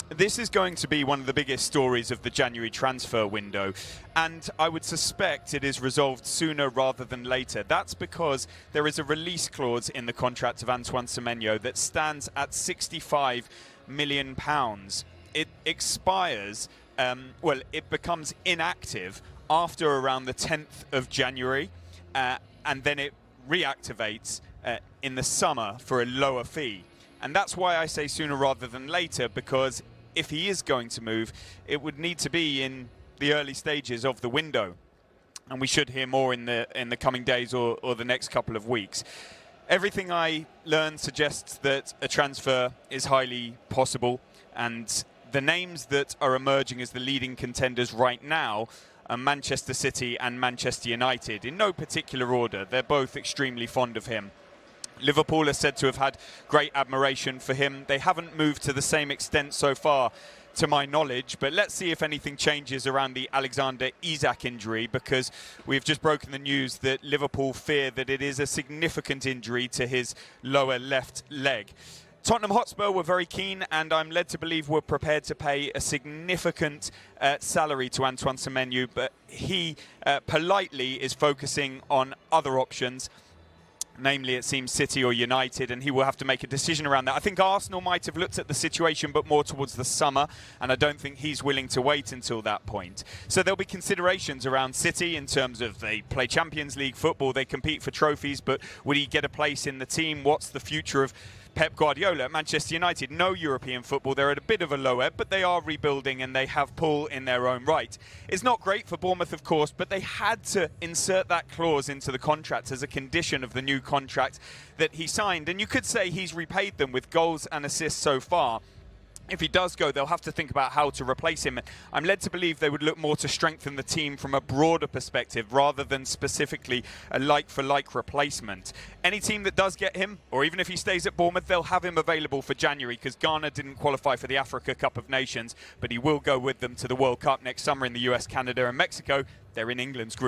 This is going to be one of the biggest stories of the January transfer window, and I would suspect it is resolved sooner rather than later. That's because there is a release clause in the contract of Antoine Semenyo that stands at £65 million. It expires, it becomes inactive after around the 10th of January, and then it reactivates in the summer for a lower fee. And that's why I say sooner rather than later, because if he is going to move, it would need to be in the early stages of the window. And we should hear more in the coming days or the next couple of weeks. Everything I learned suggests that a transfer is highly possible, and the names that are emerging as the leading contenders right now are Manchester City and Manchester United, in no particular order. They're both extremely fond of him. Liverpool are said to have had great admiration for him. They haven't moved to the same extent so far, to my knowledge, but let's see if anything changes around the Alexander Isak injury, because we've just broken the news that Liverpool fear that it is a significant injury to his lower left leg. Tottenham Hotspur were very keen, and I'm led to believe we're prepared to pay a significant salary to Antoine Semenyo, but he politely is focusing on other options. Namely, it seems City or United, and he will have to make a decision around that. I think Arsenal might have looked at the situation, but more towards the summer, and I don't think he's willing to wait until that point. So there'll be considerations around City in terms of they play Champions League football, they compete for trophies, but would he get a place in the team? What's the future of Pep Guardiola at Manchester United? No European football. They're at a bit of a low ebb, but they are rebuilding and they have pull in their own right. It's not great for Bournemouth, of course, but they had to insert that clause into the contract as a condition of the new contract that he signed. And you could say he's repaid them with goals and assists so far. If he does go, they'll have to think about how to replace him. I'm led to believe they would look more to strengthen the team from a broader perspective rather than specifically a like-for-like replacement. Any team that does get him, or even if he stays at Bournemouth, they'll have him available for January, because Ghana didn't qualify for the Africa Cup of Nations, but he will go with them to the World Cup next summer in the US, Canada and Mexico. They're in England's group.